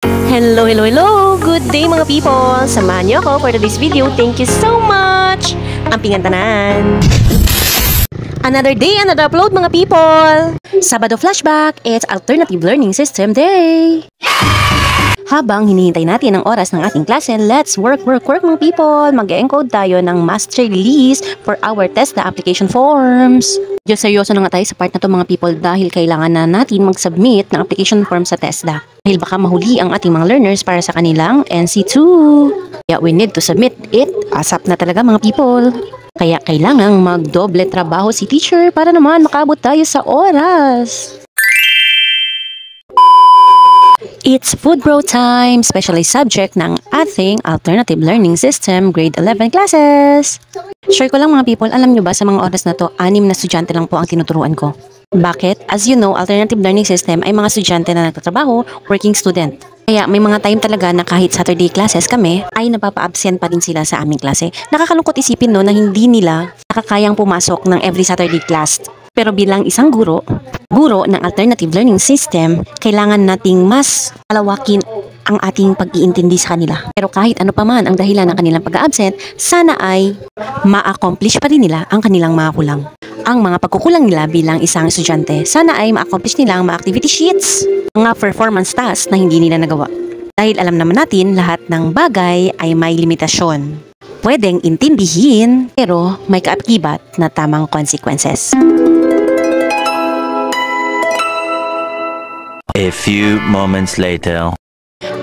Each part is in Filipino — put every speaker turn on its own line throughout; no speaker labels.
Hello, hello, hello! Good day mga people! Samahan niyo ako for today's video. Thank you so much! Ampingan tanan! Another day, another upload mga people! Sabado flashback, it's Alternative Learning System Day! Habang hinihintay natin ang oras ng ating klase, let's work mga people! Mag-encode tayo ng master release for our TESDA application forms. Diyos, seryoso na nga tayo sa part na to mga people dahil kailangan na natin mag-submit ng application form sa TESDA. Dahil baka mahuli ang ating mga learners para sa kanilang NC2. Kaya we need to submit it ASAP na talaga mga people. Kaya kailangang magdoble trabaho si teacher para naman makabot tayo sa oras. It's food bro time, specialized subject ng ating Alternative Learning System Grade 11 classes. Share ko lang mga people, alam nyo ba sa mga oras na to, 6 na estudyante lang po ang tinuturuan ko. Bakit? As you know, Alternative Learning System ay mga estudyante na nagtatrabaho, working student. Kaya may mga time talaga na kahit Saturday classes kami, ay napapa-absent pa rin sila sa aming klase. Nakakalungkot isipin no na hindi nila nakakayang pumasok ng every Saturday class. Pero bilang isang guro ng Alternative Learning System, kailangan nating mas palawakin ang ating pag-iintindi sa kanila. Pero kahit ano pa man ang dahilan ng kanilang pag-absent, sana ay ma-accomplish pa rin nila ang kanilang mga kulang. Ang mga pagkukulang nila bilang isang estudyante, sana ay ma-accomplish nila ang mga activity sheets, mga performance tasks na hindi nila nagawa. Dahil alam naman natin, lahat ng bagay ay may limitasyon. Pwedeng intindihin, pero may kaakibat na tamang consequences.
A few moments later.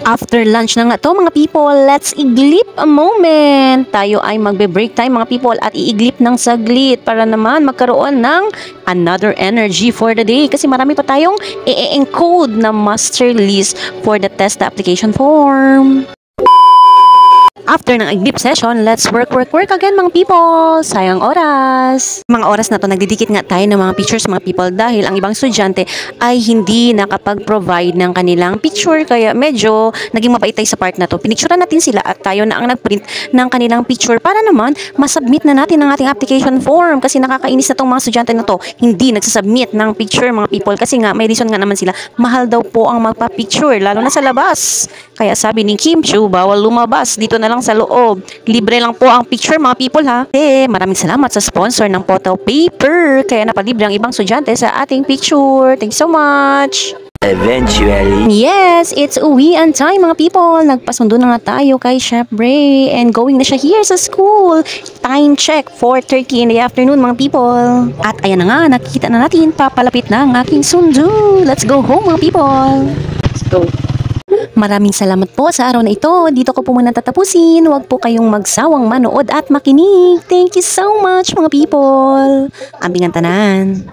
After lunch na nga to mga people, let's iglip a moment. Tayo ay magbe-break time mga people at iiglip ng saglit para naman magkaroon ng another energy for the day. Kasi marami pa tayong i-encode na master list for the test application form. After ng iglip session, let's work again mga people. Sayang oras. Mga oras na to, nagdidikit nga tayo ng mga pictures mga people dahil ang ibang estudyante ay hindi nakapag-provide ng kanilang picture. Kaya medyo naging mapait tayo sa part na to. Pinicturean natin sila at tayo na ang nagprint ng kanilang picture para naman masubmit na natin ang ating application form. Kasi nakakainis na tong mga estudyante na to. Hindi nagsasubmit ng picture mga people. Kasi nga may reason nga naman sila. Mahal daw po ang magpa-picture lalo na sa labas. Kaya sabi ni Kim Chu, bawal lumabas. Dito na lang sa loob. Libre lang po ang picture mga people ha. Maraming salamat sa sponsor ng photo paper. Kaya napalibre ang ibang estudyante sa ating picture. Thanks so much.
Eventually.
Yes, it's uwian time mga people. Nagpasundo na nga tayo kay Chef Bray and going na siya here sa school. Time check, 4:30 in the afternoon mga people. At ayan na nga, nakikita na natin, papalapit na ang aking sundo. Let's go home mga people. Let's go. Maraming salamat po sa araw na ito. Dito ko po muna tatapusin. Huwag po kayong magsawang manood at makinig. Thank you so much mga people. Ambingan tanan.